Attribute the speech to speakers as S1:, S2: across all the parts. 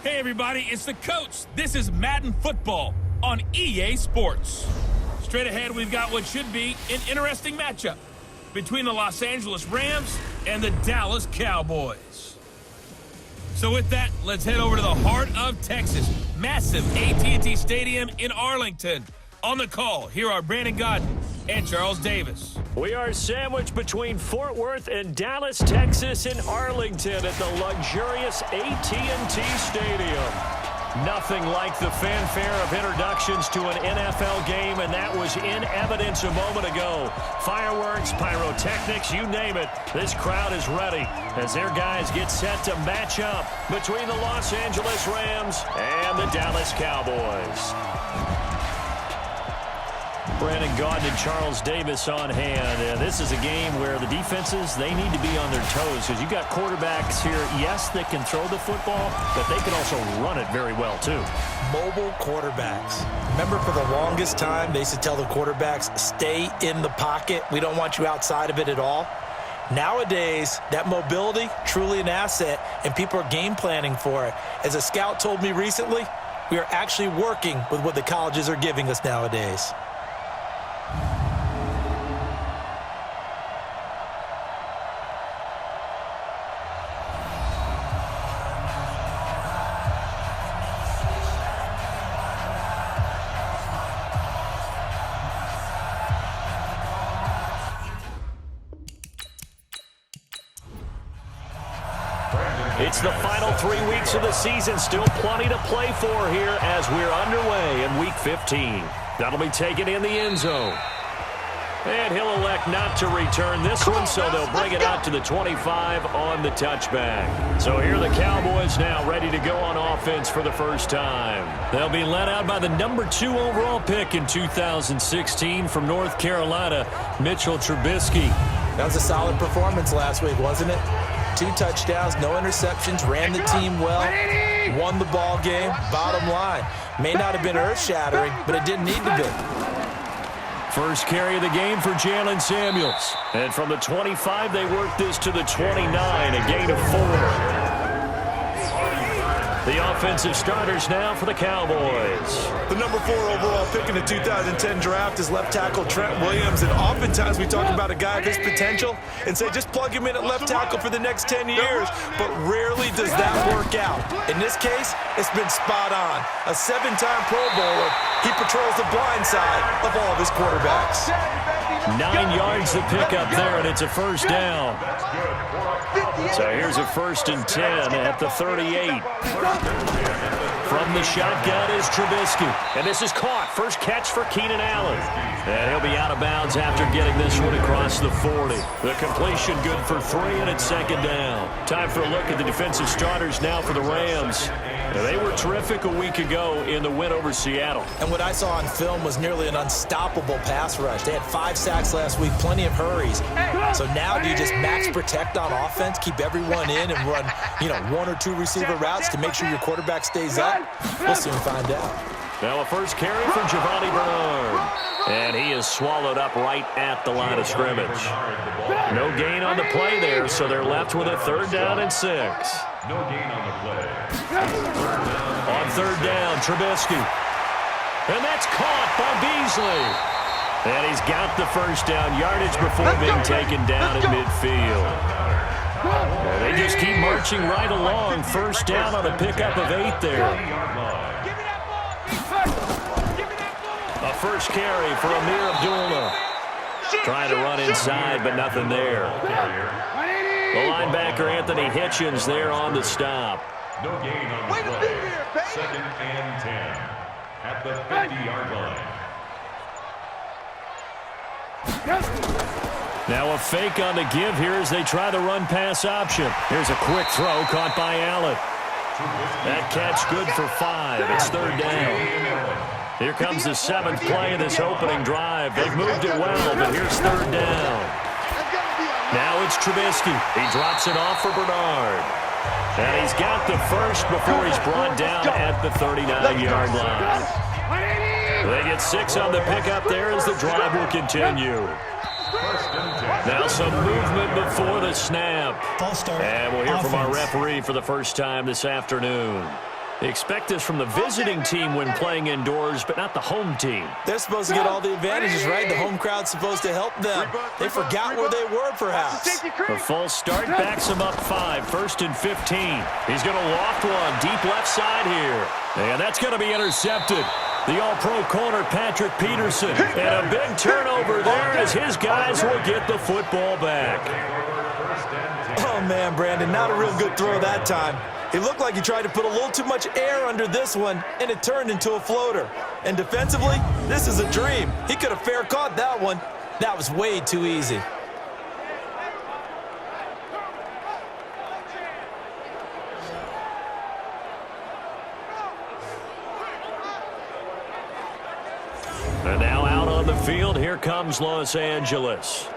S1: Hey everybody, it's the coach. This is Madden Football on EA Sports. Straight ahead, we've got what should be an interesting matchup between the Los Angeles Rams and the Dallas Cowboys. So with that, let's head over to the heart of Texas. Massive AT&T Stadium in Arlington. On the call, here are Brandon Godden and Charles Davis.
S2: We are sandwiched between Fort Worth and Dallas, Texas, in Arlington at the luxurious AT&T Stadium. Nothing like the fanfare of introductions to an NFL game, and that was in evidence a moment ago. Fireworks, pyrotechnics, you name it. This crowd is ready as their guys get set to match up between the Los Angeles Rams and the Dallas Cowboys. Brandon Godden and Charles Davis on hand. This is a game where the defenses, they need to be on their toes because you got quarterbacks here, yes, that can throw the football, but they can also run it very well too.
S3: Mobile quarterbacks. Remember, for the longest time, they used to tell the quarterbacks, stay in the pocket. We don't want you outside of it at all. Nowadays, that mobility, truly an asset, and people are game planning for it. As a scout told me recently, we are actually working with what the colleges are giving us nowadays.
S2: It's the final 3 weeks of the season. Still plenty to play for here as we're underway in Week 15. That'll be taken in the end zone. And he'll elect not to return this one, so they'll bring it out to the 25 on the touchback. So here are the Cowboys now ready to go on offense for the first time. They'll be led out by the number 2 overall pick in 2016 from North Carolina, Mitchell Trubisky.
S3: That was a solid performance last week, wasn't it? 2 touchdowns, no interceptions, ran the team well, won the ball game. Bottom line, may not have been earth-shattering, but it didn't need to be.
S2: First carry of the game for Jalen Samuels. And from the 25, they work this to the 29, a gain of 4. The offensive starters now for the Cowboys.
S4: The number 4 overall pick in the 2010 draft is left tackle Trent Williams, and oftentimes we talk about a guy of his potential and say just plug him in at left tackle for the next 10 years, but rarely does that work out. In this case, it's been spot on. A 7-time Pro Bowler, he patrols the blind side of all of his quarterbacks.
S2: 9 yards to pick up there, and it's a first down. So here's a 1st and 10 at the 38. From the shotgun is Trubisky. And this is caught. First catch for Keenan Allen. And he'll be out of bounds after getting this one across the 40. The completion good for 3, and it's 2nd down. Time for a look at the defensive starters now for the Rams. They were terrific a week ago in the win over Seattle.
S3: And what I saw on film was nearly an unstoppable pass rush. They had 5 sacks last week, plenty of hurries. So now do you just max protect on offense, keep everyone in and run, 1 or 2 receiver routes to make sure your quarterback stays up? We'll soon find out.
S2: Now a first carry for Giovanni Bernard. And he is swallowed up right at the line of scrimmage. No gain on the play there, so they're left with a 3rd down and 6.
S5: No gain on the play.
S2: On 3rd down, Trubisky. And that's caught by Beasley. And he's got the first down yardage before being taken down at midfield. And they just keep marching right along. First down on a pickup of 8 there. A first carry for Amir Abdullah. Trying to run inside, but nothing there. The linebacker, Anthony Hitchens, there on the stop.
S5: No gain on the play. 2nd and 10 at the 50-yard line.
S2: Now a fake on the give here as they try the run-pass option. Here's a quick throw caught by Allen. That catch good for 5. It's 3rd down. Here comes the 7th play of this opening drive. They've moved it well, but here's 3rd down. Now it's Trubisky. He drops it off for Bernard. And he's got the first before he's brought down at the 39-yard line. They get 6 on the pickup there as the drive will continue. Now some movement before the snap. And we'll hear from our referee for the first time this afternoon. Expect this from the visiting team when playing indoors, but not the home team.
S3: They're supposed to get all the advantages, right? The home crowd's supposed to help them. They forgot where they were, perhaps.
S2: The false start backs him up 5, 1st and 15. He's going to loft one deep left side here. And that's going to be intercepted. The all-pro corner, Patrick Peterson. And a big turnover there as his guys will get the football back.
S3: Oh, man, Brandon, not a real good throw that time. It looked like he tried to put a little too much air under this one, and it turned into a floater. And defensively, this is a dream. He could have fair caught that one. That was way too easy.
S2: And now out on the field, here comes Los Angeles.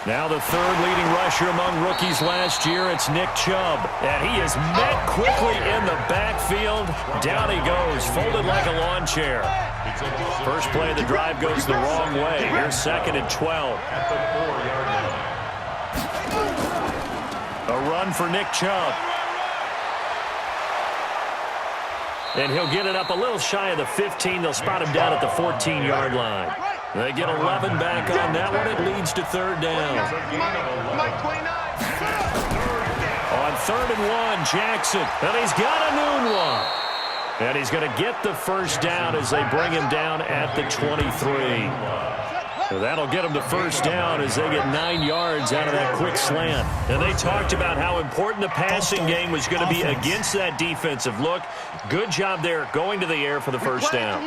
S2: Now the third leading rusher among rookies last year, it's Nick Chubb. And he is met quickly in the backfield. Down he goes, folded like a lawn chair. First play of the drive goes the wrong way. Here's 2nd and 12. A run for Nick Chubb. And he'll get it up a little shy of the 15. They'll spot him down at the 14-yard line. They get 11 back on that one. It leads to 3rd down. On 3rd and 1, Jackson. And he's got a noon one. And he's going to get the first down as they bring him down at the 23. So that'll get them to first down as they get 9 yards out of that quick slant. And they talked about how important the passing game was going to be against that defensive look. Good job there going to the air for the first down.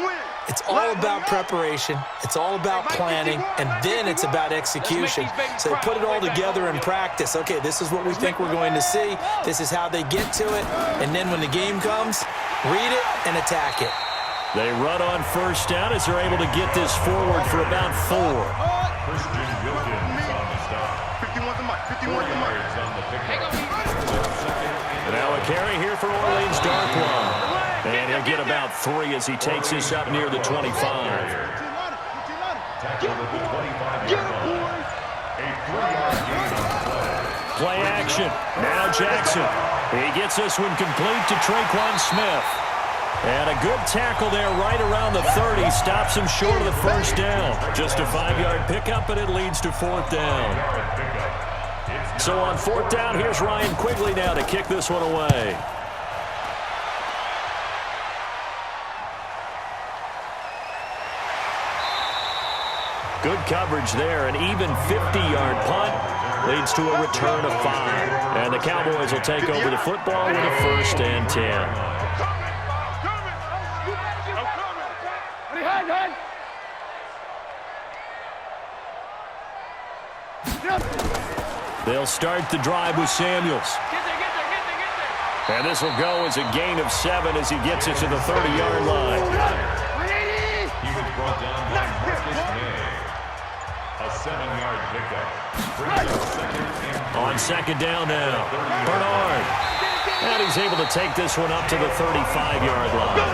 S3: It's all about preparation. It's all about planning. And then it's about execution. So they put it all together in practice. Okay, this is what we think we're going to see. This is how they get to it. And then when the game comes, read it and attack it.
S2: They run on first down as they're able to get this forward for about 4. Now a carry here for Orleans Darkwa. And he'll get about 3 as he takes this up near the 25. Play action. Now Jackson. He gets this one complete to Traquan Smith. And a good tackle there right around the 30. Stops him short of the first down. Just a 5-yard pickup, and it leads to 4th down. So on 4th down, here's Ryan Quigley now to kick this one away. Good coverage there. An even 50-yard punt leads to a return of 5. And the Cowboys will take over the football with a 1st and 10. They'll start the drive with Samuels. And this will go as a gain of 7 as he gets it to the 30-yard line.
S5: He was brought down by Marcus May. A 7-yard pickup.
S2: On 2nd down now, Bernard. And he's able to take this one up to the 35-yard line.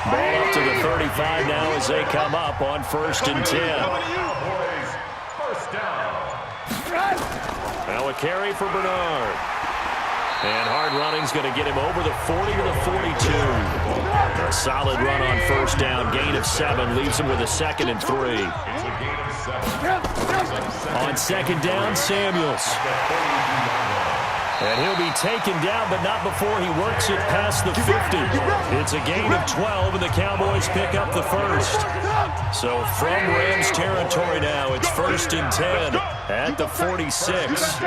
S2: Ball up to the 35 now as they come up on 1st and 10. Now a carry for Bernard. And hard running's going to get him over the 40 to the 42. A solid run on 1st down. Gain of 7 leaves him with a 2nd and 3. On 2nd down, Samuels. And he'll be taken down, but not before he works it past the 50. It's a gain of 12, and the Cowboys pick up the first. So from Rams territory now, it's 1st and 10 at the 46.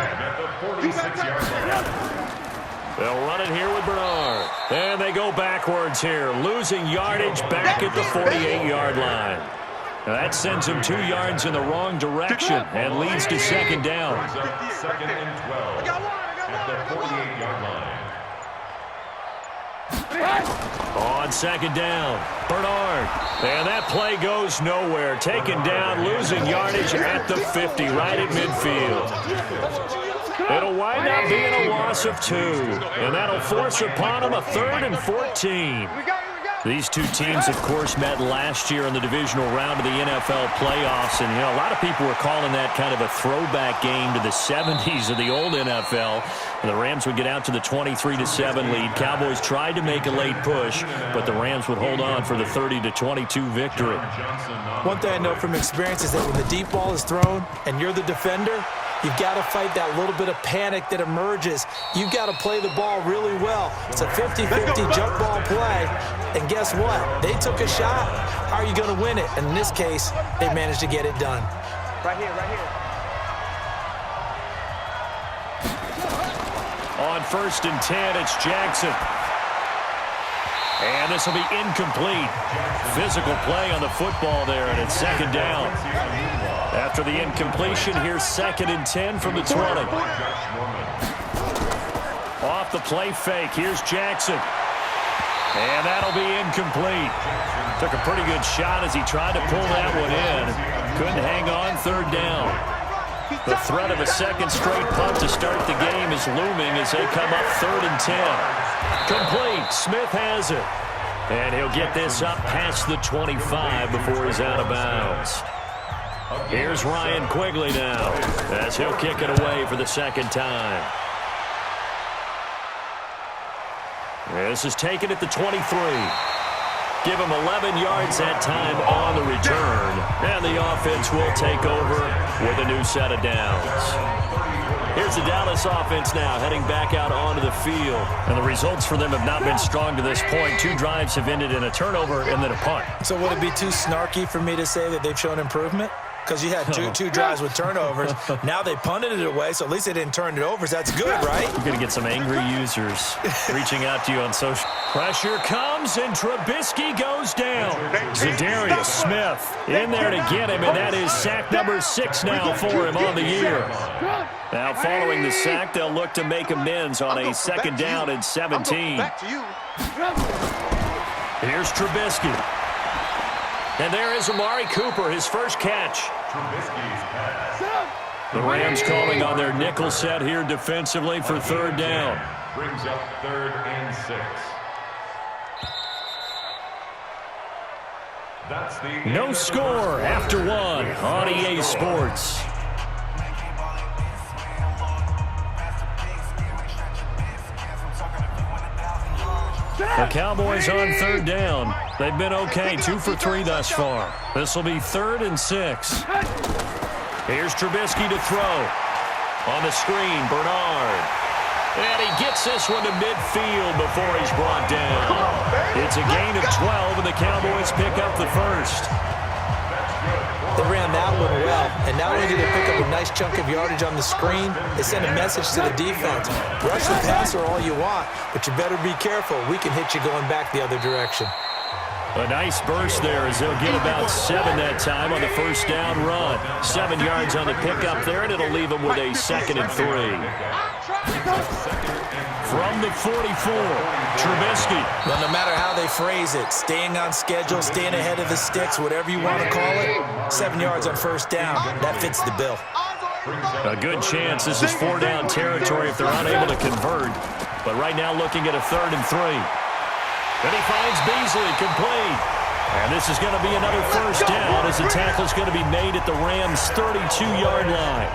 S2: They'll run it here with Bernard. And they go backwards here, losing yardage back at the 48-yard line. Now that sends him 2 yards in the wrong direction and leads to 2nd down.
S5: 2nd and 12 at the 48-yard line.
S2: On 2nd down, Bernard. And that play goes nowhere. Taken down, losing yardage at the 50, right at midfield. It'll wind up being a loss of 2, and that'll force upon them a 3rd and 14. These two teams, of course, met last year in the divisional round of the NFL playoffs, and, a lot of people were calling that kind of a throwback game to the 70s of the old NFL. And the Rams would get out to the 23-7 lead. Cowboys tried to make a late push, but the Rams would hold on for the 30-22 victory.
S3: One thing I know from experience is that when the deep ball is thrown and you're the defender, you've got to fight that little bit of panic that emerges. You've got to play the ball really well. It's a 50-50 jump ball play. And guess what? They took a shot. How are you going to win it? And in this case, they managed to get it done.
S6: Right here, right here.
S2: On 1st and 10, it's Jackson. And this will be incomplete. Physical play on the football there, and it's 2nd down. After the incompletion, here's 2nd and 10 from the 20. Off the play fake, here's Jackson. And that'll be incomplete. Took a pretty good shot as he tried to pull that one in. Couldn't hang on, 3rd down. The threat of a 2nd straight punt to start the game is looming as they come up 3rd and 10. Complete. Smith has it. And he'll get this up past the 25 before he's out of bounds. Here's Ryan Quigley now as he'll kick it away for the 2nd time. This is taken at the 23. Give him 11 yards that time on the return. And the offense will take over with a new set of downs. Here's the Dallas offense now heading back out onto the field. And the results for them have not been strong to this point. 2 drives have ended in a turnover and then a punt.
S3: So would it be too snarky for me to say that they've shown improvement? Because you had two drives with turnovers. Now they punted it away, so at least they didn't turn it over. So that's good, right?
S2: You're going to get some angry users reaching out to you on social. Pressure comes, and Trubisky goes down. Zadarius Smith in there to get him, and that is sack number 6 now for him on the year. Now, following the sack, they'll look to make amends on a 2nd down and 17. Here's Trubisky. And there is Amari Cooper, his first catch. The Rams calling on their nickel set here defensively for 3rd down.
S5: Brings up 3rd and 6. That's the
S2: No score after 1 on EA Sports. The Cowboys on 3rd down. They've been okay, 2 for 3 thus far. This will be 3rd and 6. Here's Trubisky to throw. On the screen, Bernard. And he gets this one to midfield before he's brought down. It's a gain of 12, and the Cowboys pick up the first.
S3: They ran that one well, and not only did they pick up a nice chunk of yardage on the screen, they sent a message to the defense. Rush the passer all you want, but you better be careful. We can hit you going back the other direction.
S2: A nice burst there as they'll get about 7 that time on the first down run. 7 yards on the pickup there, and it'll leave them with a 2nd and 3. From the 44, Trubisky.
S3: Well, no matter how they phrase it, staying on schedule, staying ahead of the sticks, whatever you want to call it, 7 yards on first down, that fits the bill.
S2: A good chance this is 4-down territory if they're unable to convert. But right now looking at a 3rd and 3. And he finds Beasley complete. And this is going to be another first down as the tackle's going to be made at the Rams' 32-yard line.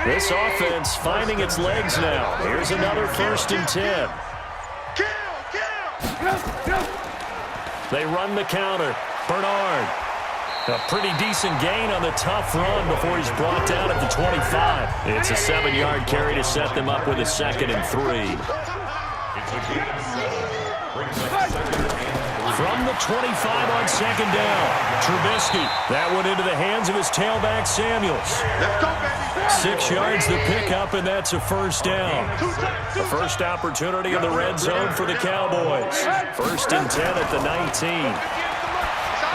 S2: This offense finding its legs now. Here's another 1st and 10. They run the counter. Bernard. A pretty decent gain on the tough run before he's brought down at the 25. It's a 7-yard carry to set them up with a 2nd and 3. From the 25 on 2nd down, Trubisky. That one into the hands of his tailback, Samuels. 6 yards the pickup, and that's a first down. The first opportunity in the red zone for the Cowboys. 1st and 10 at the 19.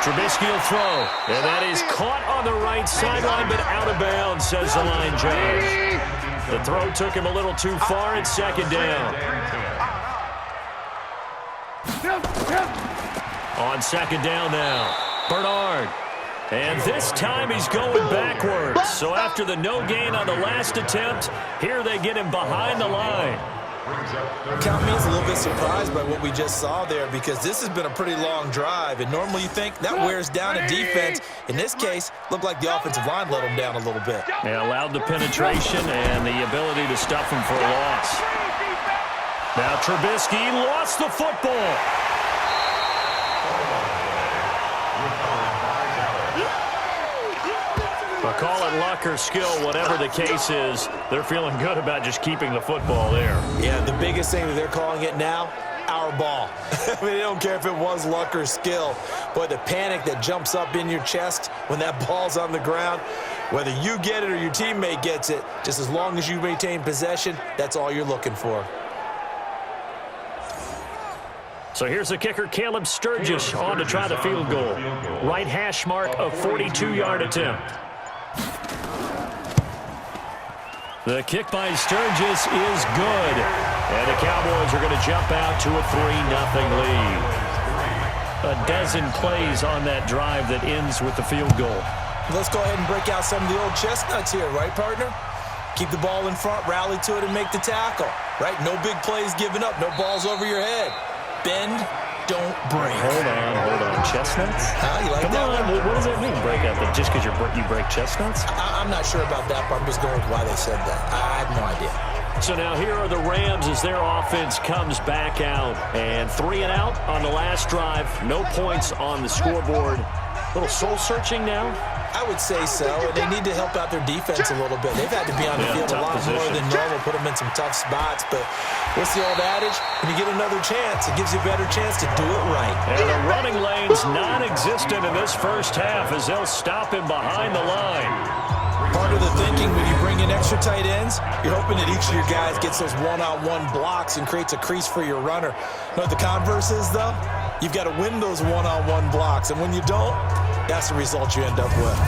S2: Trubisky will throw, and that is caught on the right sideline, but out of bounds, says the line judge. The throw took him a little too far at 2nd down. On 2nd down now, Bernard. And this time he's going backward. So after the no gain on the last attempt, here they get him behind the line.
S3: Count me as a little bit surprised by what we just saw there, because this has been a pretty long drive, and normally you think that wears down a defense. In this case, looked like the offensive line let them down a little bit.
S2: Yeah, allowed the penetration and the ability to stuff him for a loss. Now Trubisky lost the football. I'll call it luck or skill, whatever the case is. They're feeling good about just keeping the football there.
S3: Yeah, the biggest thing that they're calling it now, our ball. I mean, they don't care if it was luck or skill. Boy, the panic that jumps up in your chest when that ball's on the ground, whether you get it or your teammate gets it, just as long as you maintain possession, that's all you're looking for.
S2: So here's the kicker, Caleb Sturgis, on to try the field goal. Right hash mark of 42-yard attempt. The kick by Sturgis is good. And the Cowboys are going to jump out to a 3-0 lead. A dozen plays on that drive that ends with the field goal.
S3: Let's go ahead and break out some of the old chestnuts here, right, partner? Keep the ball in front, rally to it, and make the tackle, right? No big plays given up, no balls over your head. Bend, don't break.
S2: Hold on. Chestnuts?
S3: Huh? You like
S2: Come
S3: that
S2: on,
S3: one?
S2: what does that mean, break out? Just because you break chestnuts?
S3: I'm not sure about that, but I'm just going with why they said that. I have no idea.
S2: So now here are the Rams as their offense comes back out. And 3 and out on the last drive. No points on the scoreboard. A little soul-searching now?
S3: I would say so, and they need to help out their defense a little bit. They've had to be on the field a lot more than normal, put them in some tough spots. But what's the old adage? When you get another chance, it gives you a better chance to do it right.
S2: And the running lane's non-existent in this first half as they'll stop him behind the line.
S3: Part of the thinking when you bring in extra tight ends, you're hoping that each of your guys gets those one-on-one blocks and creates a crease for your runner. You know what the converse is, though? You've got to win those one-on-one blocks, and when you don't, that's the result you end up with.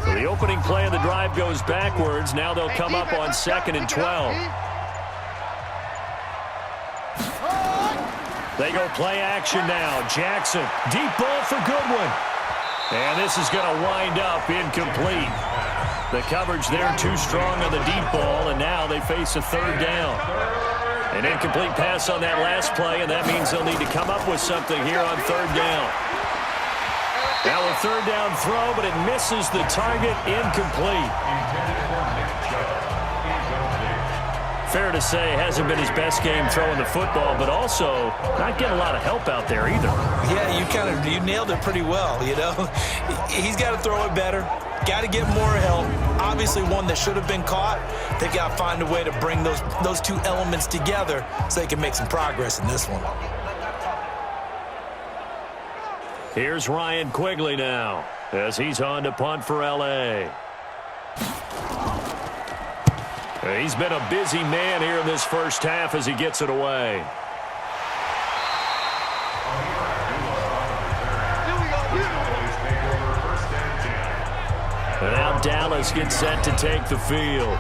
S2: So the opening play of the drive goes backwards. Now they'll come up on 2nd and 12. They go play action now. Jackson, deep ball for Goodwin. And this is going to wind up incomplete. The coverage there too strong on the deep ball, and now they face a 3rd down. An incomplete pass on that last play, and that means they'll need to come up with something here on 3rd down. Now a 3rd down throw, but it misses the target, incomplete. Fair to say, hasn't been his best game throwing the football, but also not getting a lot of help out there either.
S3: Yeah, you nailed it pretty well, you know. He's got to throw it better, got to get more help. Obviously one that should have been caught. They've got to find a way to bring those two elements together so they can make some progress in this one.
S2: Here's Ryan Quigley now as he's on to punt for L.A. He's been a busy man here in this first half as he gets it away. And now Dallas gets set to take the field.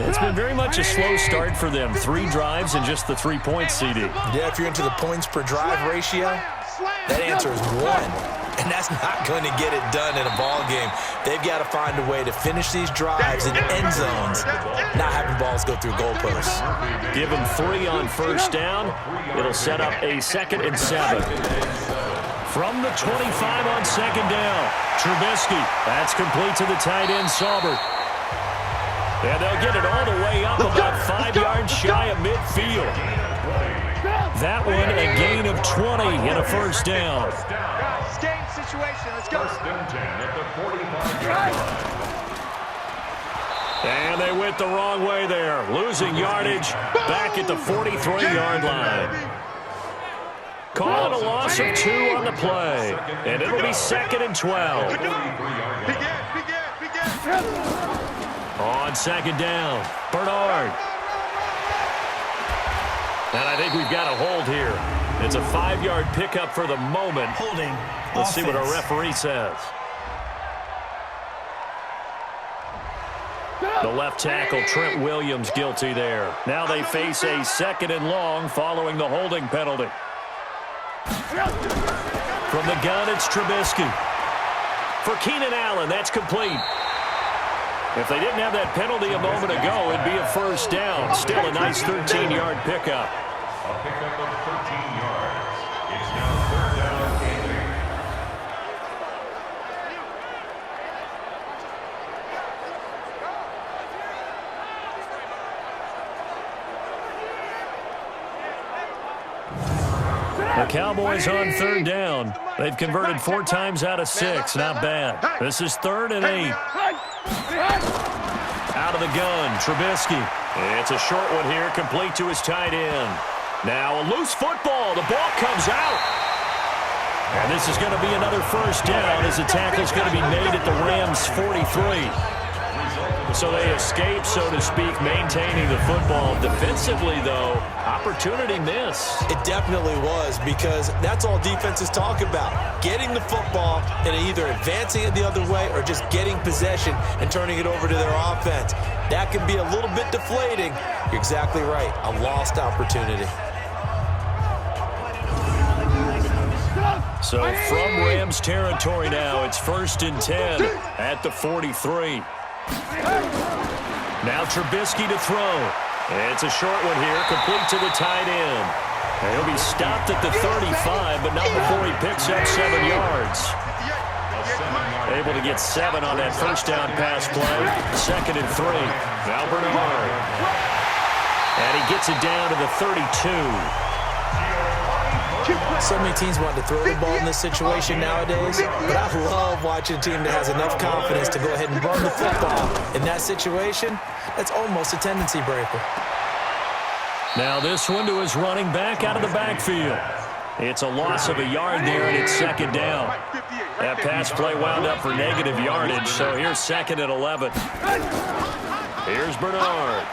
S2: It's been very much a slow start for them. 3 drives and just the 3 points, CD.
S3: Yeah, if you're into the points per drive ratio, that answer is 1. And that's not going to get it done in a ball game. They've got to find a way to finish these drives in end zones, not having balls go through goalposts.
S2: Give him 3 on 1st down. It'll set up a 2nd and 7. From the 25 on 2nd down, Trubisky. That's complete to the tight end, Saubert. And they'll get it all the way up about 5 yards shy of midfield. That one a gain of 20 and a 1st down.
S6: Game situation. Let's go.
S5: 1st and 10 at the 45-yard line.
S2: And they went the wrong way there. Losing yardage back at the 43-yard line. Call it a loss of 2 on the play. And it'll be 2nd and 12. On 2nd down, Bernard. And I think we've got a hold here. It's a 5-yard pickup for the moment.
S3: Holding.
S2: Let's see what our referee says. The left tackle, Trent Williams, guilty there. Now they face a 2nd and long following the holding penalty. From the gun, it's Trubisky. For Keenan Allen, that's complete. If they didn't have that penalty a moment ago, it'd be a first down. Still a nice 13-yard pickup.
S5: A pickup of 13 yards. It's now third down and 8.
S2: The Cowboys on third down. They've converted 4 times out of 6. Not bad. This is 3rd and 8. Out of the gun, Trubisky. It's a short one here, complete to his tight end. Now a loose football. The ball comes out. And this is going to be another first down as the tackle's going to be made at the Rams' 43. So they escape, so to speak, maintaining the football. Defensively, though, opportunity miss.
S3: It definitely was, because that's all defenses talk about. Getting the football and either advancing it the other way or just getting possession and turning it over to their offense. That can be a little bit deflating. You're exactly right. A lost opportunity.
S2: So from Rams territory now, it's 1st and 10 at the 43. Now Trubisky to throw. It's a short one here, complete to the tight end. And he'll be stopped at the 35, but not before he picks up 7 yards. Able to get 7 on that first down pass play. 2nd and 3. Now Bernard. And he gets it down to the 32.
S3: So many teams want to throw the ball in this situation nowadays, but I love watching a team that has enough confidence to go ahead and run the football. In that situation, that's almost a tendency breaker.
S2: Now this one to his running back out of the backfield. It's a loss of a yard there, and it's 2nd down. That pass play wound up for negative yardage, so here's 2nd and 11. Here's Bernard.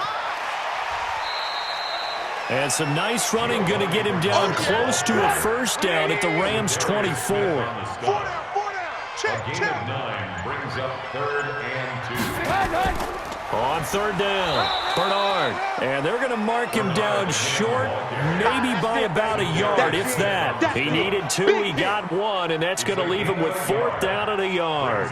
S2: And some nice running, going to get him down close to a first down at the Rams' 24.
S5: A gain of 9 brings up 3rd and 2.
S2: On 3rd down, Bernard. And they're going to mark him down short, maybe by about a yard, if that. He needed 2, he got 1, and that's going to leave him with 4th down and a yard.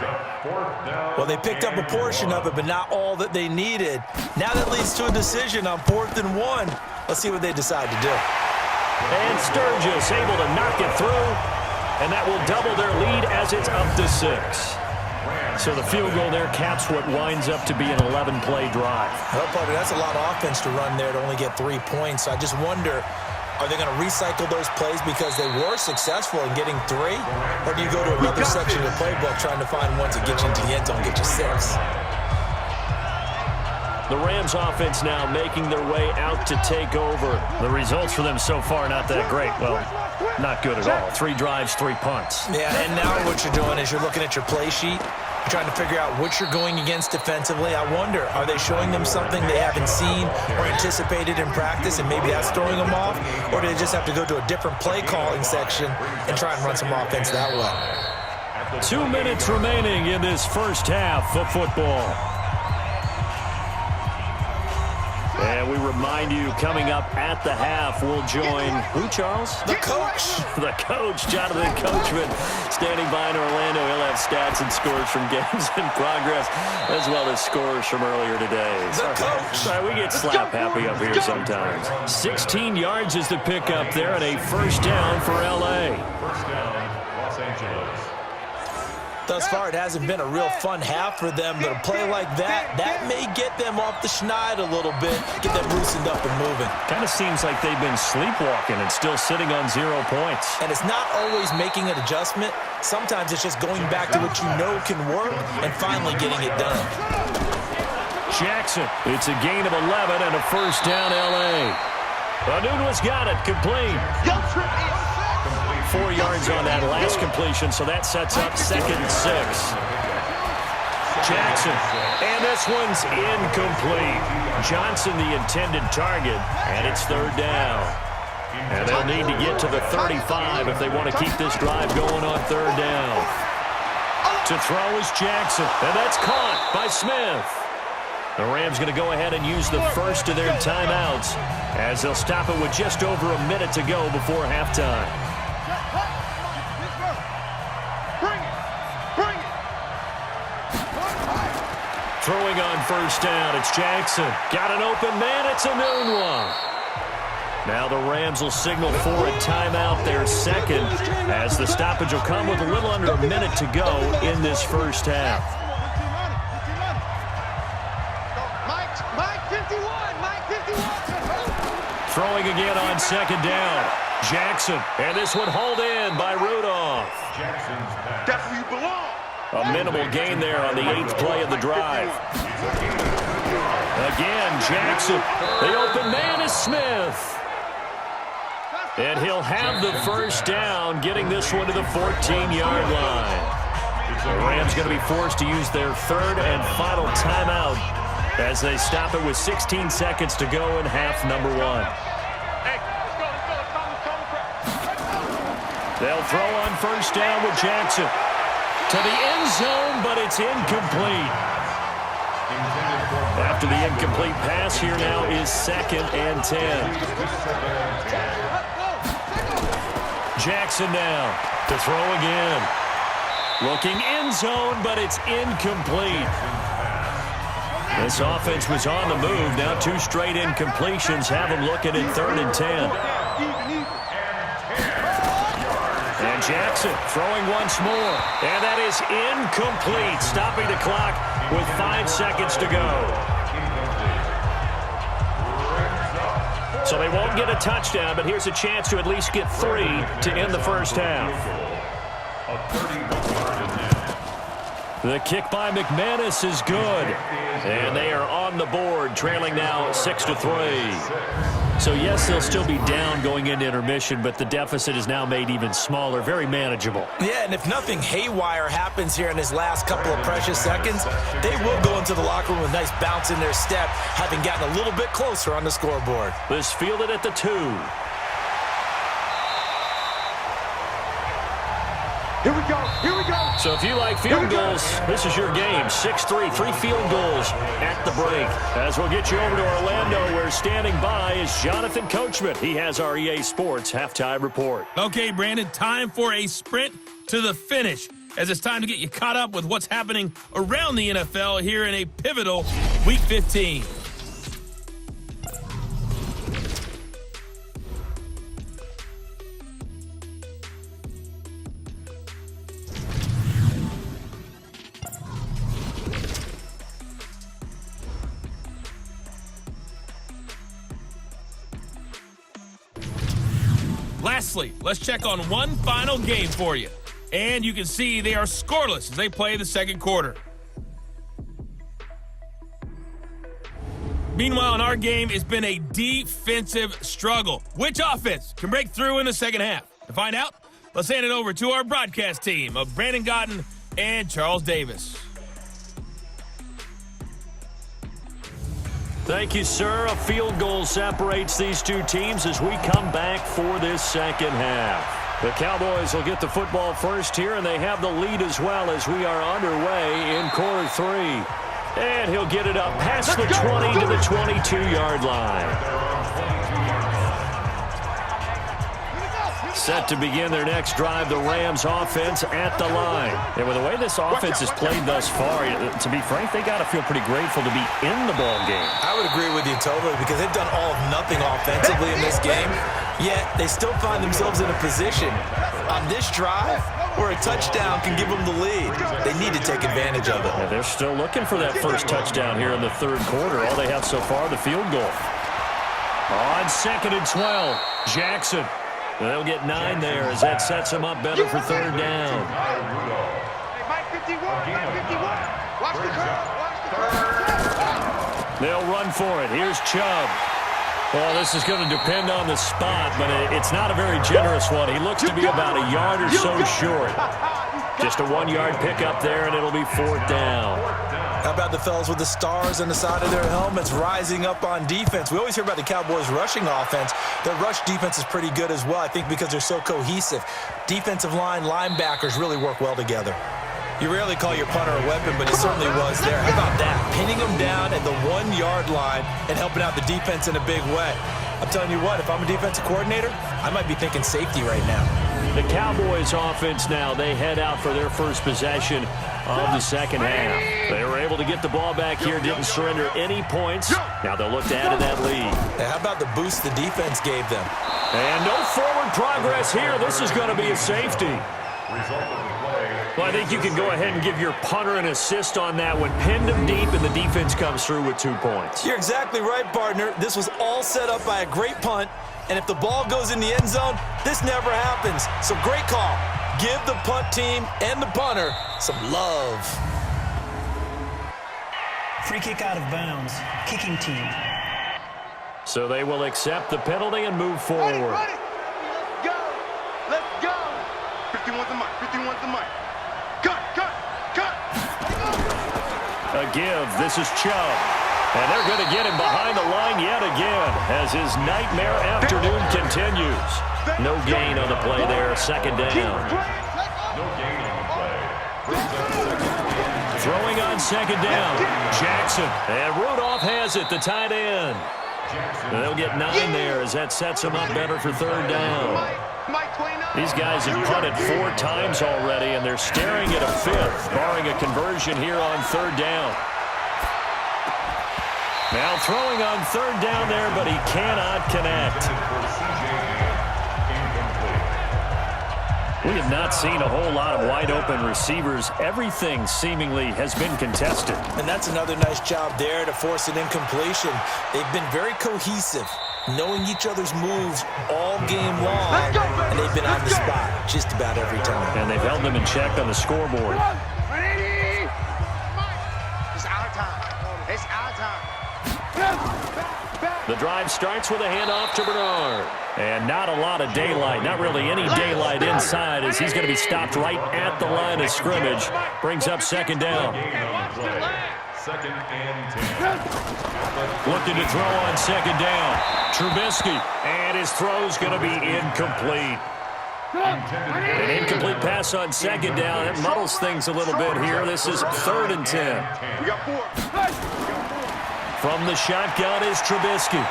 S3: Well, they picked up a portion of it, but not all that they needed. Now that leads to a decision on 4th and 1. Let's see what they decide to do.
S2: And Sturgis able to knock it through, and that will double their lead as it's up to 6. So the field goal there caps what winds up to be an 11-play drive.
S3: Well, partner, that's a lot of offense to run there to only get 3 points. So I just wonder, are they going to recycle those plays because they were successful in getting 3? Or do you go to another section of the playbook trying to find ones that get you into the end zone, get you 6?
S2: The Rams offense now making their way out to take over. The results for them so far not that great. Well, not good at all. 3 drives, 3 punts.
S3: Yeah, and now what you're doing is you're looking at your play sheet. You're trying to figure out what you're going against defensively. I wonder, are they showing them something they haven't seen or anticipated in practice, and maybe that's throwing them off? Or do they just have to go to a different play calling section and try and run some offense that way?
S2: 2 minutes remaining in this first half of football. And we remind you, coming up at the half, we'll join who, Charles?
S3: The coach.
S2: The coach, Jonathan Coachman, standing by in Orlando. He'll have stats and scores from games in progress, as well as scores from earlier today.
S3: The coach.
S2: Sorry, we get slap happy up here sometimes. 16 yards is the pickup there, and a first down for L.A.
S5: First down, Los Angeles.
S3: Thus far, it hasn't been a real fun half for them, but a play like that may get them off the schneid a little bit, get them loosened up and moving.
S2: Kind of seems like they've been sleepwalking and still sitting on 0 points.
S3: And it's not always making an adjustment. Sometimes it's just going back to what you know can work and finally getting it done.
S2: Jackson, it's a gain of 11 and a first down L.A. Anunwa's got it, complete. 4 yards on that last completion, so that sets up 2nd and 6. Jackson, and this one's incomplete. Johnson the intended target, and it's 3rd down. And they'll need to get to the 35 if they want to keep this drive going on 3rd down. To throw is Jackson, and that's caught by Smith. The Rams going to go ahead and use the first of their timeouts as they'll stop it with just over a minute to go before halftime. throwing on first down. It's Jackson. Got an open man. It's a noon one. Now the Rams will signal for a timeout, their second, as the stoppage will come with a little under a minute to go in this first half.
S6: Mike 51, Mike 51.
S2: Throwing again on second down. Jackson, and this one hauled in by Rudolph.
S6: That's where you belong.
S2: A minimal gain there on the 8th play of the drive. Again, Jackson. The open man is Smith. And he'll have the first down, getting this one to the 14-yard line. The Rams going to be forced to use their third and final timeout as they stop it with 16 seconds to go in half number 1. They'll throw on first down with Jackson. To the end zone, but it's incomplete. After the incomplete pass, here now is 2nd and 10. Jackson now to throw again. Looking end zone, but it's incomplete. This offense was on the move. Now 2 straight incompletions have them looking at 3rd and 10. And Jackson throwing once more. And that is incomplete. Stopping the clock with 5 seconds to go. So they won't get a touchdown, but here's a chance to at least get 3 to end the first half. The kick by McManus is good. And they are on the board, trailing now 6-3. So, yes, they'll still be down going into intermission, but the deficit is now made even smaller, very manageable.
S3: Yeah, and if nothing haywire happens here in his last couple of precious seconds, they will go into the locker room with a nice bounce in their step, having gotten a little bit closer on the scoreboard.
S2: This fielded at the 2.
S6: Here we go, here we go.
S2: So if you like field goals, this is your game. 6-3, 3 field goals at the break. As we'll get you over to Orlando, where standing by is Jonathan Coachman. He has our EA Sports halftime report.
S1: Okay, Brandon, time for a sprint to the finish, as it's time to get you caught up with what's happening around the NFL here in a pivotal Week 15. Lastly, let's check on one final game for you. And you can see they are scoreless as they play the second quarter. Meanwhile, in our game, it's been a defensive struggle. Which offense can break through in the second half? To find out, let's hand it over to our broadcast team of Brandon Gotten and Charles Davis.
S2: Thank you, sir. A field goal separates these two teams as we come back for this second half. The Cowboys will get the football first here, and they have the lead as well as we are underway in quarter 3. And he'll get it up past the 20 to the 22-yard line. Set to begin their next drive, the Rams offense at the line. And with the way this offense has played thus far, to be frank, they got to feel pretty grateful to be in the ball game.
S3: I would agree with you totally, because they've done all of nothing offensively in this game, yet they still find themselves in a position on this drive where a touchdown can give them the lead. They need to take advantage of it.
S2: Yeah, they're still looking for that first touchdown here in the third quarter. All they have so far, the field goal. On 2nd and 12, Jackson. They'll get 9 there as that sets them up better for third down.
S6: Hey, Mike 51, Mike 51. Watch the curve, watch the curve.
S2: They'll run for it. Here's Chubb. Well, this is going to depend on the spot, but it's not a very generous one. He looks to be about a yard or so short. Just a 1-yard pickup there, and it'll be 4th down.
S3: How about the fellas with the stars on the side of their helmets rising up on defense? We always hear about the Cowboys' rushing offense. Their rush defense is pretty good as well, I think, because they're so cohesive. Defensive line, linebackers really work well together. You rarely call your punter a weapon, but it certainly was there. How about that? Pinning them down at the 1-yard line and helping out the defense in a big way. I'm telling you what, if I'm a defensive coordinator, I might be thinking safety right now.
S2: The Cowboys offense now, they head out for their first possession of the second half. They were able to get the ball back here, didn't surrender any points. Now they'll look to add to that lead.
S3: How about the boost the defense gave them?
S2: And no forward progress here. This is going to be a safety. Well, I think you can go ahead and give your punter an assist on that one. Pinned him deep, and the defense comes through with 2 points.
S3: You're exactly right, partner. This was all set up by a great punt. And if the ball goes in the end zone, this never happens. So great call. Give the punt team and the punter some love.
S7: Free kick out of bounds. Kicking team.
S2: So they will accept the penalty and move forward.
S6: Ready. Go. Let's go. 51's the mic. 51's the mic. Cut.
S2: A give. This is Chubb. And they're going to get him behind the line yet again as his nightmare afternoon continues. No gain on the play there. Second down.
S5: No gain on the play.
S2: Throwing on second down. Jackson. And Rudolph has it, the tight end. And they'll get 9 there as that sets them up better for third down. These guys have punted 4 times already, and they're staring at a 5th, barring a conversion here on third down. Now throwing on third down there, but he cannot connect. We have not seen a whole lot of wide-open receivers. Everything seemingly has been contested.
S3: And that's another nice job there to force an incompletion. They've been very cohesive, knowing each other's moves all game long, and they've been on the spot just about every time.
S2: And they've held them in check on the scoreboard.
S6: It's our time. It's our time.
S2: The drive starts with a handoff to Bernard. And not a lot of daylight, not really any daylight inside as he's going to be stopped right at the line of scrimmage. Brings up second down.
S5: Second and 10.
S2: Looking to throw on second down. Trubisky, and his throw's going to be incomplete. An incomplete pass on second down. It muddles things a little bit here. This is third and 10.
S6: We got 4.
S2: From the shotgun is Trubisky.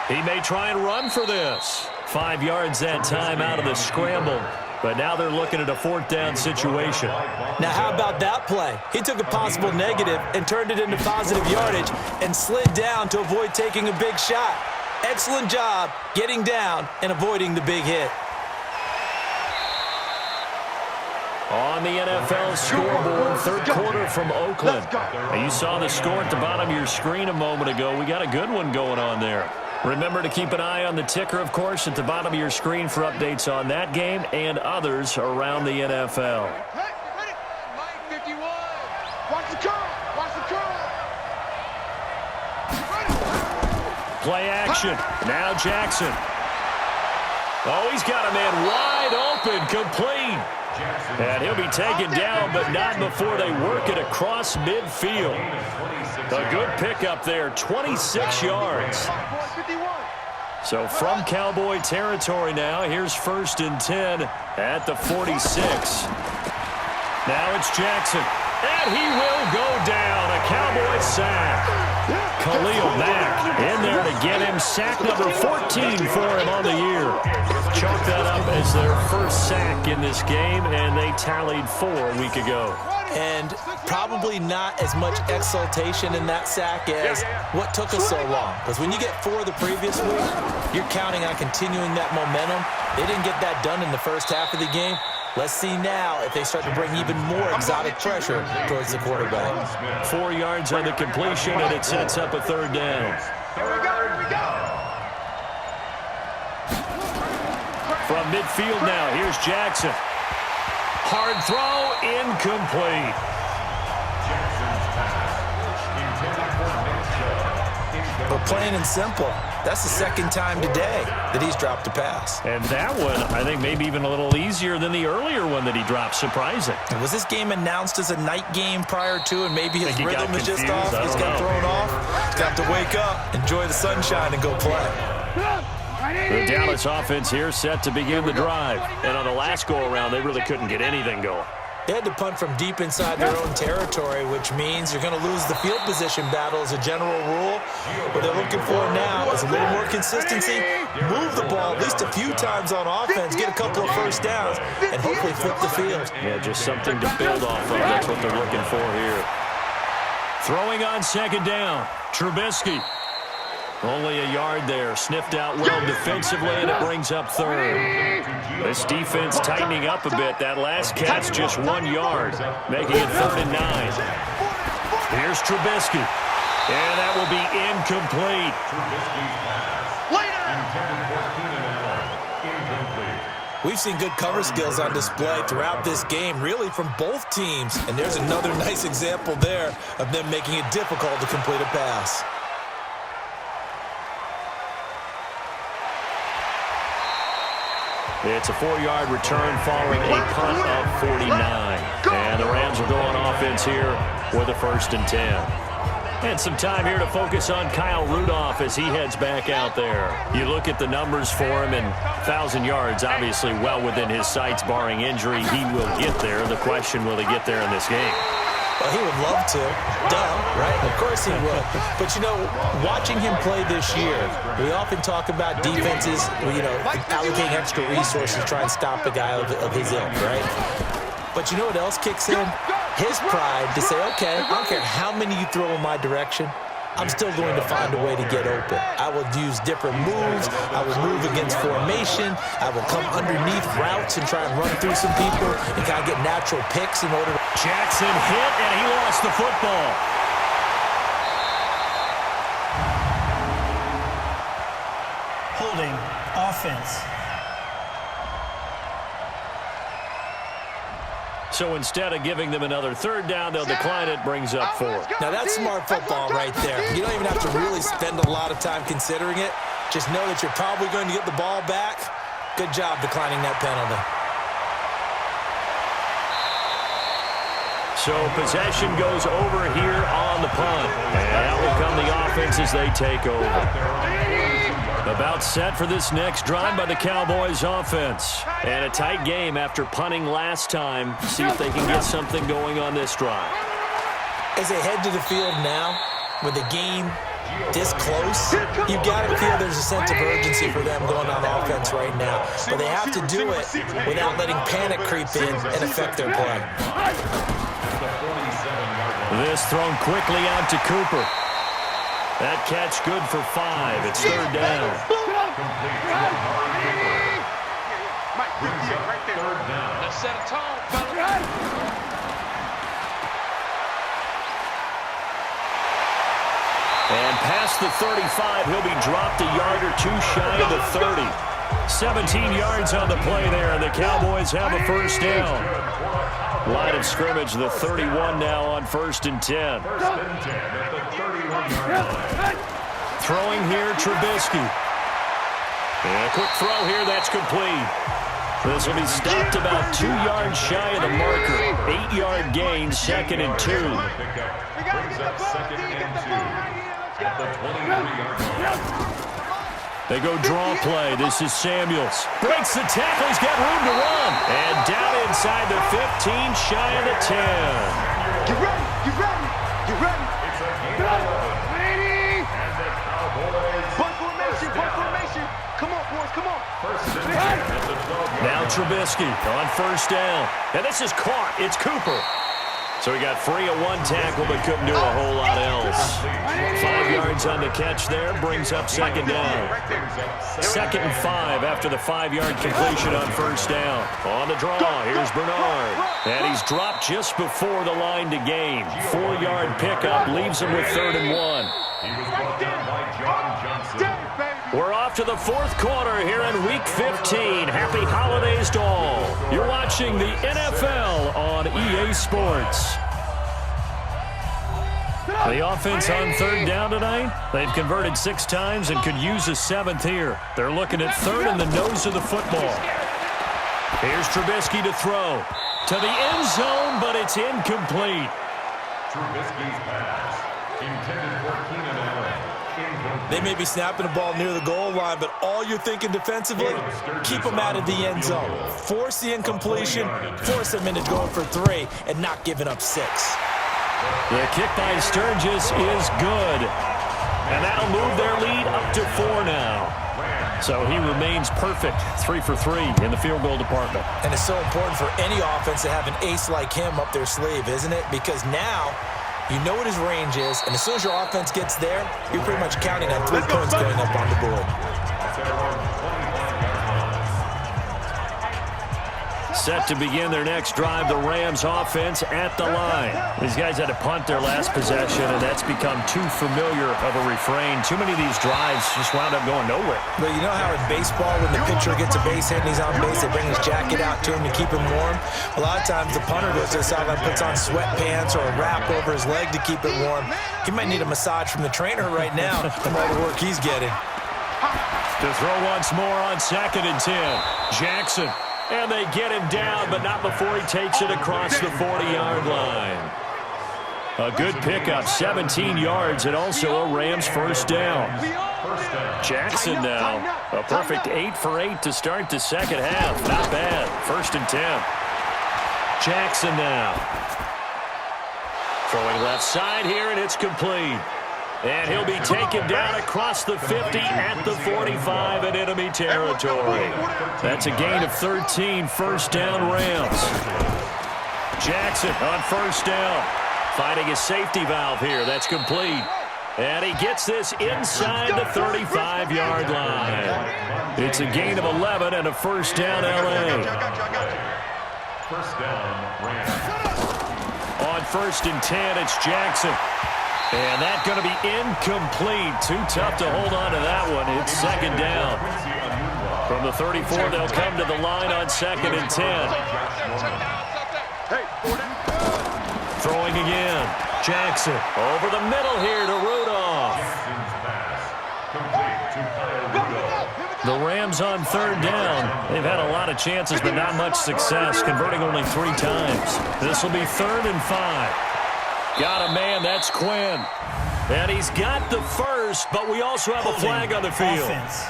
S2: He may try and run for this. 5 yards that time out of the scramble. But now they're looking at a fourth down situation.
S3: Now, how about that play? He took a possible negative and turned it into positive yardage and slid down to avoid taking a big shot. Excellent job getting down and avoiding the big hit.
S2: On the NFL scoreboard, third quarter from Oakland. Now, you saw the score at the bottom of your screen a moment ago. We got a good one going on there. Remember to keep an eye on the ticker, of course, at the bottom of your screen for updates on that game and others around the NFL.
S6: Ready. Mike 51. Watch the curl. Watch the curl. Ready.
S2: Play action. Now Jackson. Oh, he's got a man wide open, complete. And he'll be taken down, but not before they work it across midfield. A good pickup there, 26 yards. So from Cowboy territory now, here's first and 10 at the 46. Now it's Jackson, and he will go down. A Cowboy sack. Khalil Mack in there to get him. Sack number 14 for him on the year. Chalk that up as their first sack in this game, and they tallied 4 a week ago.
S3: And probably not as much exultation in that sack as what took us so long. Because when you get 4 the previous week, you're counting on continuing that momentum. They didn't get that done in the first half of the game. Let's see now if they start to bring even more exotic pressure towards the quarterback.
S2: 4 yards on the completion, and it sets up a third down.
S6: Here we go.
S2: From midfield now, here's Jackson. Hard throw, incomplete.
S3: But plain and simple, that's the second time today that he's dropped a pass.
S2: And that one, I think, maybe even a little easier than the earlier one that he dropped. Surprising.
S3: And was this game announced as a night game prior to, and maybe his
S2: he
S3: rhythm
S2: got
S3: is just
S2: confused.
S3: off? He's got thrown off. He's got to wake up, enjoy the sunshine, and go play.
S2: The Dallas offense here set to begin the drive. And on the last go-around, they really couldn't get anything going.
S3: They had to punt from deep inside their own territory, which means you're going to lose the field position battle as a general rule. What they're looking for now is a little more consistency, move the ball at least a few times on offense, get a couple of first downs, and hopefully flip the field.
S2: Yeah, just something to build off of. That's what they're looking for here. Throwing on second down, Trubisky. Only a yard there, sniffed out well defensively, and it brings up third. This defense tightening up a bit. That last catch just 1 yard, making it 3rd and 9. Here's Trubisky, and that will be incomplete.
S3: We've seen good cover skills on display throughout this game, really from both teams. And there's another nice example there of them making it difficult to complete a pass.
S2: It's a 4-yard return following a punt of 49. And the Rams are going offense here with a 1st and 10. And some time here to focus on Kyle Rudolph as he heads back out there. You look at the numbers for him, and 1,000 yards obviously well within his sights, barring injury. He will get there. The question, will he get there in this game?
S3: Well, he would love to. Duh, right? Of course he would. But, you know, watching him play this year, we often talk about defenses, allocating extra resources to try and stop a guy of his ilk, right? But you know what else kicks in? His pride to say, okay, I don't care how many you throw in my direction, I'm still going to find a way to get open. I will use different moves. I will move against formation. I will come underneath routes and try and run through some people and kind of get natural picks in order to...
S2: Jackson hit, and he lost the football.
S7: Holding, offense.
S2: So instead of giving them another 3rd down, they'll decline it, brings up 4.
S3: Now that's smart football right there. You don't even have to really spend a lot of time considering it. Just know that you're probably going to get the ball back. Good job declining that penalty.
S2: So possession goes over here on the punt. And out will come the offense as they take over. About set for this next drive by the Cowboys offense. And a tight game after punting last time. See if they can get something going on this drive.
S3: As they head to the field now, with the game this close, you've got to feel there's a sense of urgency for them going on offense right now. But they have to do it without letting panic creep in and affect their play.
S2: This thrown quickly out to Cooper. That catch good for 5. It's 3rd down.
S6: Let's set a tone, fellas.
S2: And past the 35, he'll be dropped a yard or 2 shy of the 30. 17 yards on the play there, and the Cowboys have a 1st down. Line of scrimmage, the 31 now on 1st and 10. Throwing here, Trubisky. And a quick throw here, that's complete. This will be stopped about 2 yards shy of the marker. 8-yard gain, 2nd and 2.
S6: We gotta get the ball, D. Get the ball right here. Let's go.
S2: They go draw play. This is Samuels. Breaks the tackle. He's got room to run. And down inside the 15, shy of the 10.
S6: You ready? You ready? You ready? Ready? Punt formation, punt formation. Come on, boys, come on.
S2: Now Trubisky on 1st down. And this is caught. It's Cooper. So he got free of 1 tackle, but couldn't do a whole lot else. 5 yards on the catch there, brings up 2nd down. 2nd and 5 after the 5-yard completion on 1st down. On the draw, here's Bernard. And he's dropped just before the line to gain. 4-yard pickup leaves him with 3rd and 1.
S5: He was brought down by John Johnson.
S2: We're off to the 4th quarter here in Week 15. Happy holidays to all. You're watching the NFL on EA Sports. The offense on 3rd down tonight. They've converted 6 times and could use a 7th here. They're looking at 3rd in the nose of the football. Here's Trubisky to throw. To the end zone, but it's incomplete.
S5: Trubisky's pass. Intended for Keenan Allen.
S3: They may be snapping the ball near the goal line, but all you're thinking defensively, keep them out of the end zone. Force the incompletion, force them into going for 3, and not giving up 6.
S2: The kick by Sturgis is good. And that'll move their lead up to 4 now. So he remains perfect, 3 for 3 in the field goal department.
S3: And it's so important for any offense to have an ace like him up their sleeve, isn't it? Because now you know what his range is, and as soon as your offense gets there, you're pretty much counting on 3 points going up on the board.
S2: Set to begin their next drive, the Rams offense at the line. These guys had to punt their last possession, and that's become too familiar of a refrain. Too many of these drives just wound up going nowhere.
S3: But you know how in baseball, when the pitcher gets a base hit and he's on base, they bring his jacket out to him to keep him warm? A lot of times the punter goes to the sideline, puts on sweatpants or a wrap over his leg to keep it warm. He might need a massage from the trainer right now from all the work he's getting.
S2: To throw once more on 2nd and 10. Jackson. And they get him down, but not before he takes it across the 40-yard line. A good pickup, 17 yards, and also a Rams first down. Jackson now, a perfect 8 for 8 to start the second half. Not bad. 1st and 10. Jackson now. Throwing left side here, and it's complete. And he'll be taken down across the 50 at the 45 in enemy territory. That's a gain of 13, first down Rams. Jackson on first down. Finding a safety valve here. That's complete. And he gets this inside the 35-yard line. It's a gain of 11 and a first down LA.
S5: First down, Rams.
S2: On 1st and 10, it's Jackson. And that's going to be incomplete. Too tough to hold on to that one. It's 2nd down. From the 34, they'll come to the line on 2nd and 10. Throwing again. Jackson over the middle here to Rudolph. The Rams on 3rd down. They've had a lot of chances, but not much success, converting only 3 times. This will be 3rd and 5. Got a man, that's Quinn. And he's got the first, but we also have a flag on the field.
S7: Offense.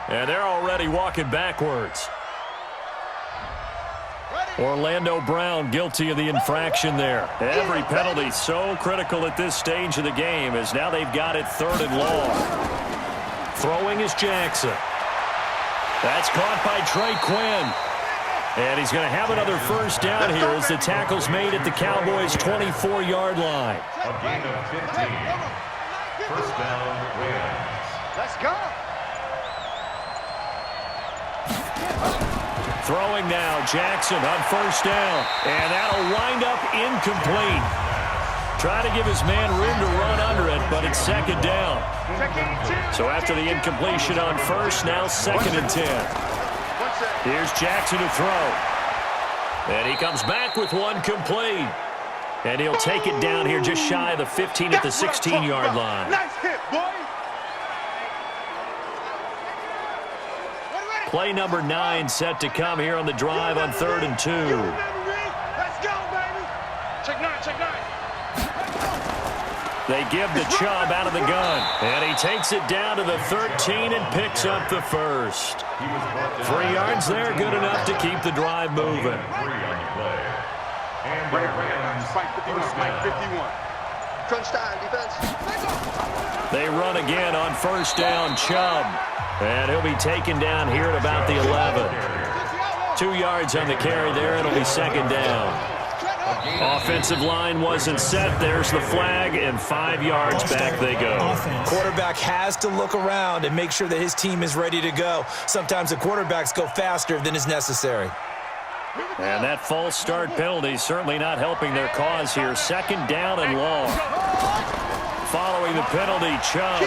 S2: And they're already walking backwards. Orlando Brown guilty of the infraction there. Every penalty so critical at this stage of the game as now they've got it 3rd and long. Throwing is Jackson. That's caught by Trey Quinn. And he's going to have another first down here as the tackle's made at the Cowboys' 24-yard line.
S5: A gain of 15. First down, Rams.
S6: Let's go.
S2: Throwing now, Jackson on first down. And that'll wind up incomplete. Try to give his man room to run under it, but it's 2nd down. So after the incompletion on first, now 2nd and 10. Here's Jackson to throw. And he comes back with one complete. And he'll take it down here just shy of the 15 at the 16-yard line.
S6: Nice hit, boy.
S2: Play number 9 set to come here on the drive on 3rd and 2.
S6: Let's go, baby. Check 9, check 9.
S2: They give the Chubb out of the gun. And he takes it down to the 13 and picks up the first. 3 yards there, good enough to keep the drive moving.
S5: 3 on the play. And the Rams,
S6: Spike 51, Spike 51. Crunch time, defense.
S2: They run again on first down, Chubb. And he'll be taken down here at about the 11. 2 yards on the carry there. It'll be 2nd down. Offensive line wasn't set. There's the flag, and 5 yards back they go.
S3: Quarterback has to look around and make sure that his team is ready to go. Sometimes the quarterbacks go faster than is necessary.
S2: And that false start penalty certainly not helping their cause here. 2nd down and long. Following the penalty, Chubb.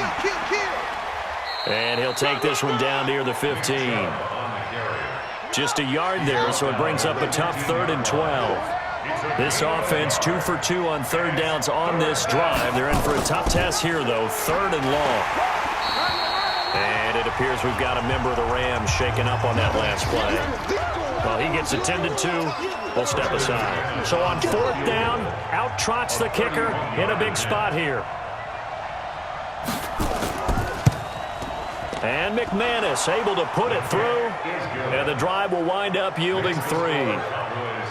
S2: And he'll take this one down near the 15. Just a yard there, so it brings up a tough 3rd and 12. This offense 2 for 2 on 3rd downs on this drive. They're in for a tough test here, though. 3rd and long. And it appears we've got a member of the Rams shaken up on that last play. Well, he gets attended to. We'll step aside. So on 4th down, out trots the kicker in a big spot here. And McManus able to put it through, and the drive will wind up yielding 3.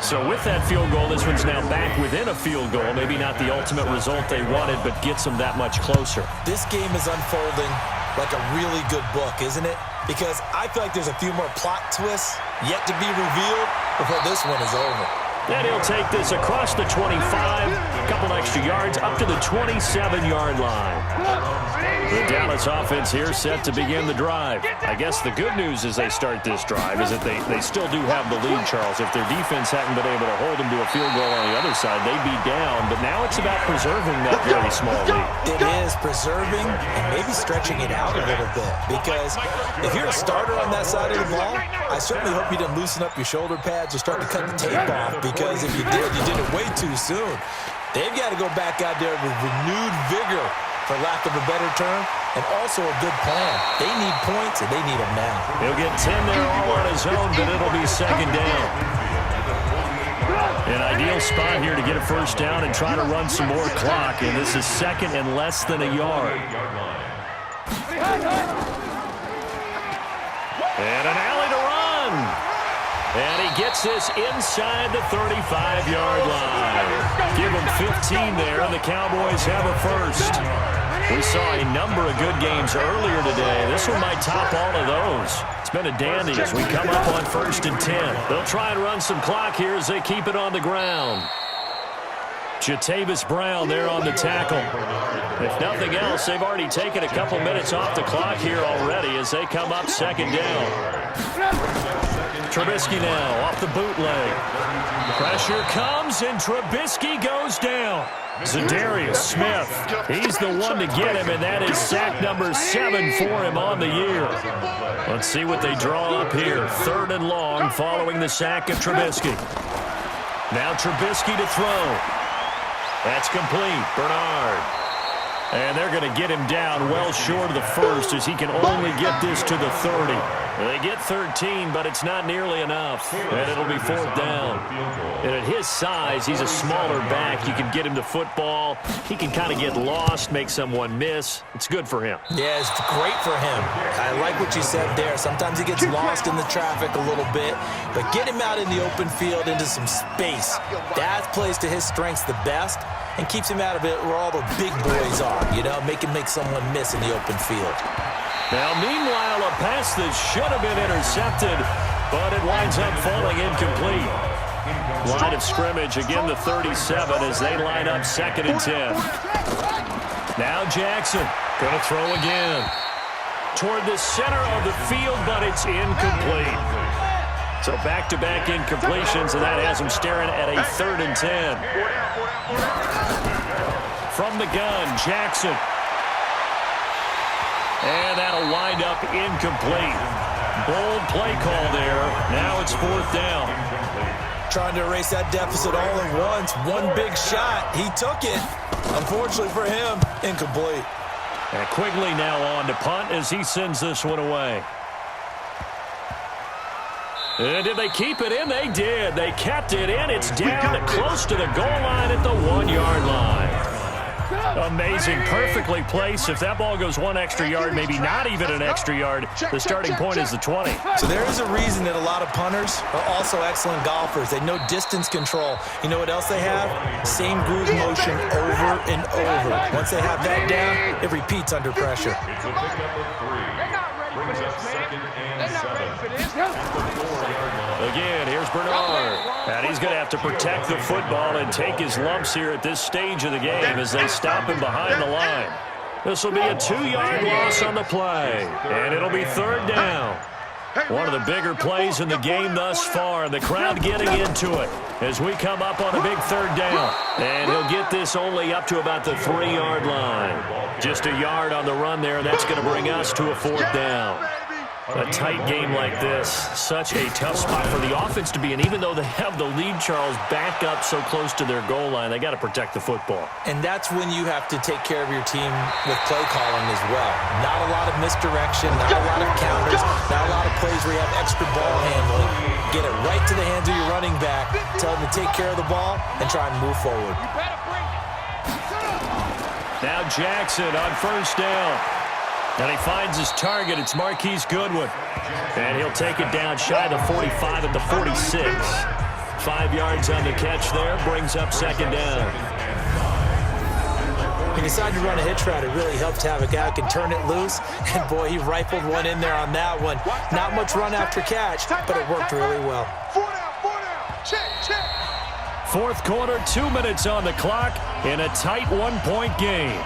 S2: So with that field goal, this one's now back within a field goal. Maybe not the ultimate result they wanted, but gets them that much closer.
S3: This game is unfolding like a really good book, isn't it? Because I feel like there's a few more plot twists yet to be revealed before this one is over.
S2: And he'll take this across the 25, a couple extra yards, up to the 27-yard line. The Dallas offense here set to begin the drive. I guess the good news as they start this drive is that they still do have the lead, Charles. If their defense hadn't been able to hold them to a field goal on the other side, they'd be down. But now it's about preserving that very small lead.
S3: It is preserving and maybe stretching it out a little bit. Because if you're a starter on that side of the ball, I certainly hope you didn't loosen up your shoulder pads or start to cut the tape off. Because if you did it way too soon. They've got to go back out there with renewed vigor, for lack of a better term, and also a good plan. They need points, and they need them now.
S2: He'll get 10 there all on his own, but it'll be second down. An ideal spot here to get a first down and try to run some more clock, and this is second and less than a yard. And an alley to run. And he gets this inside the 35-yard line. Give him 15 there, and the Cowboys have a first. We saw a number of good games earlier today. This one might top all of those. It's been a dandy as we come up on 1st and 10. They'll try and run some clock here as they keep it on the ground. Jatavis Brown there on the tackle. If nothing else, they've already taken a couple minutes off the clock here already as they come up second down. Trubisky now off the bootleg. Pressure comes, and Trubisky goes down. Zadarius Smith, he's the one to get him, and that is sack number 7 for him on the year. Let's see what they draw up here. 3rd and long following the sack of Trubisky. Now Trubisky to throw. That's complete. Bernard. And they're going to get him down well short of the first as he can only get this to the 30. They get 13, but it's not nearly enough. And it'll be 4th down. And at his size, he's a smaller back. You can get him to football. He can kind of get lost, make someone miss. It's good for him.
S3: Yeah, it's great for him. I like what you said there. Sometimes he gets lost in the traffic a little bit, but get him out in the open field into some space. That plays to his strengths the best and keeps him out of it where all the big boys are, you know, make someone miss in the open field.
S2: Now, meanwhile, a pass that should have been intercepted, but it winds up falling incomplete. Line of scrimmage, again the 37 as they line up 2nd and 10. Now Jackson, going to throw again. Toward the center of the field, but it's incomplete. So back-to-back incompletions, and that has him staring at a 3rd and 10. From the gun, Jackson. And that'll wind up incomplete. Bold play call there. Now it's 4th down.
S3: Trying to erase that deficit all at once. One big shot. He took it. Unfortunately for him, incomplete.
S2: And Quigley now on to punt as he sends this one away. And did they keep it in? They did. They kept it in. It's down close to the goal line at the 1-yard line. Amazing. Perfectly placed. If that ball goes 1 extra yard, maybe not even an extra yard, the starting point is the 20.
S3: So there is a reason that a lot of punters are also excellent golfers. They know distance control. You know what else they have? Same groove motion over and over. Once they have that down, it repeats under pressure.
S5: It's a pickup of 3. Brings up 2nd and 7.
S2: Again, here's Bernard. And he's going to have to protect the football and take his lumps here at this stage of the game as they stop him behind the line. This will be a 2-yard loss on the play, and it'll be 3rd down. One of the bigger plays in the game thus far. The crowd getting into it as we come up on a big 3rd down. And he'll get this only up to about the 3-yard line. Just a yard on the run there, and that's going to bring us to a 4th down. A tight game like this, such a tough spot for the offense to be in. Even though they have the lead, Charles, back up so close to their goal line, they got to protect the football.
S3: And that's when you have to take care of your team with play calling as well. Not a lot of misdirection, not a lot of counters, not a lot of plays where you have extra ball handling. Get it right to the hands of your running back, tell them to take care of the ball, and try and move forward.
S2: Now Jackson on 1st down. And he finds his target. It's Marquise Goodwin. And he'll take it down shy of the 45 at the 46. 5 yards on the catch there. Brings up second down.
S3: He decided to run a hitch route. It really helped to have a guy who can turn it loose. And, boy, he rifled one in there on that one. Not much run after catch, but it worked really well.
S6: 4 down. Check.
S2: Fourth quarter, 2 minutes on the clock in a tight 1-point game.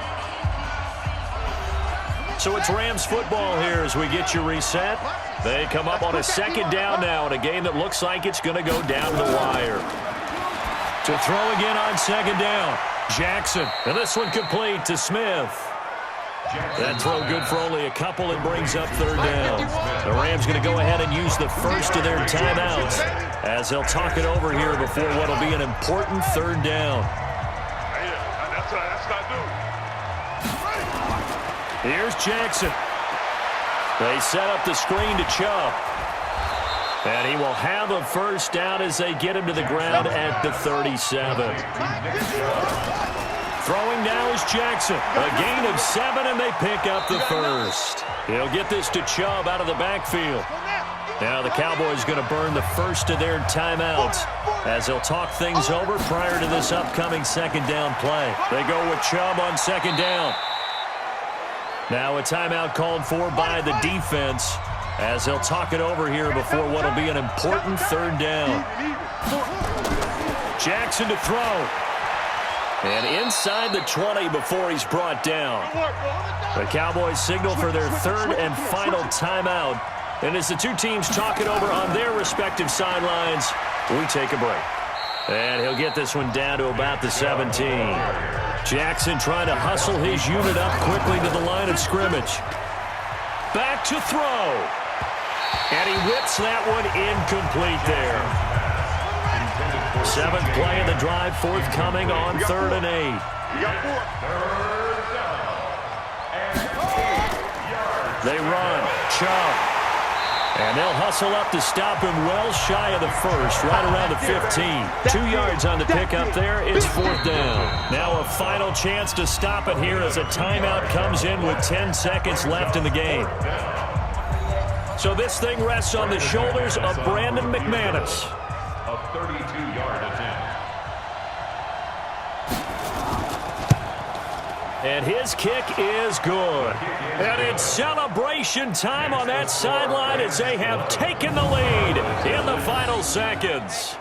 S2: So it's Rams football here as we get you reset. They come up on a second down now in a game that looks like it's going to go down to the wire. To throw again on second down. Jackson, and this one complete to Smith. That throw good for only a couple. It brings up third down. The Rams going to go ahead and use the first of their timeouts as they'll talk it over here before what will be an important third down. Here's Jackson. They set up the screen to Chubb. And he will have a first down as they get him to the ground at the 37. Throwing now is Jackson. A gain of 7, and they pick up the first. He'll get this to Chubb out of the backfield. Now the Cowboys going to burn the first of their timeouts as they'll talk things over prior to this upcoming second down play. They go with Chubb on second down. Now a timeout called for by the defense as they'll talk it over here before what will be an important third down. Jackson to throw. And inside the 20 before he's brought down. The Cowboys signal for their third and final timeout. And as the two teams talk it over on their respective sidelines, we take a break. And he'll get this one down to about the 17. Jackson trying to hustle his unit up quickly to the line of scrimmage. Back to throw. And he whips that one incomplete there. 7th play of the drive forthcoming on 3rd and 8. They run. Chubb. And they'll hustle up to stop him well shy of the first, right around the 15. 2 yards on the pickup there. It's 4th down. Now a final chance to stop it here as a timeout comes in with 10 seconds left in the game. So this thing rests on the shoulders of Brandon McManus.
S5: A 32-yard attempt.
S2: And his kick is good. And it's celebration time on that sideline as they have taken the lead in the final seconds.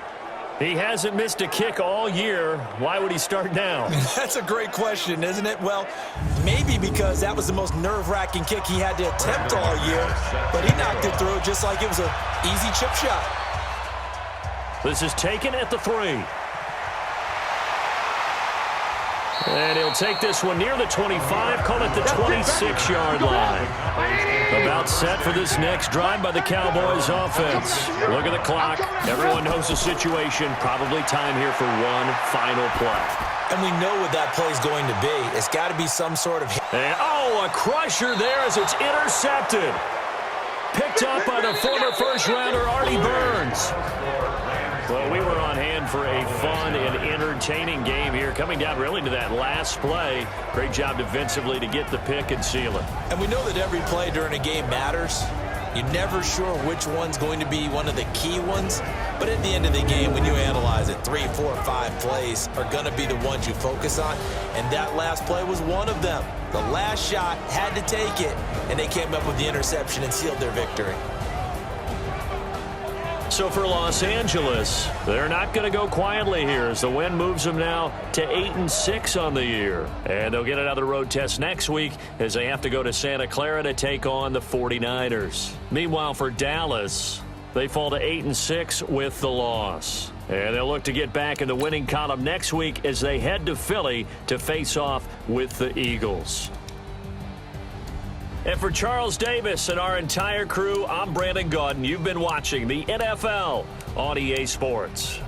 S2: He hasn't missed a kick all year. Why would he start now?
S3: That's a great question, isn't it? Well, maybe because that was the most nerve-wracking kick he had to attempt all year, but he knocked it through just like it was an easy chip shot.
S2: This is taken at the 3. And he'll take this one near the 25, call it the 26-yard line. About set for this next drive by the Cowboys offense. Look at the clock. Everyone knows the situation. Probably time here for one final play.
S3: And we know what that play is going to be. It's got to be some sort of...
S2: And, a crusher there as it's intercepted. Picked up by the former first-rounder Artie Burns. Well, we were on hand for a fun and entertaining game here, coming down really to that last play. Great job defensively to get the pick and seal it.
S3: And we know that every play during a game matters. You're never sure which one's going to be one of the key ones. But at the end of the game, when you analyze it, 3, 4, 5 plays are going to be the ones you focus on. And that last play was one of them. The last shot had to take it, and they came up with the interception and sealed their victory.
S2: So for Los Angeles, they're not going to go quietly here as the win moves them now to 8-6 on the year. And they'll get another road test next week as they have to go to Santa Clara to take on the 49ers. Meanwhile, for Dallas, they fall to 8-6 with the loss. And they'll look to get back in the winning column next week as they head to Philly to face off with the Eagles. And for Charles Davis and our entire crew, I'm Brandon Gaudin. You've been watching the NFL on EA Sports.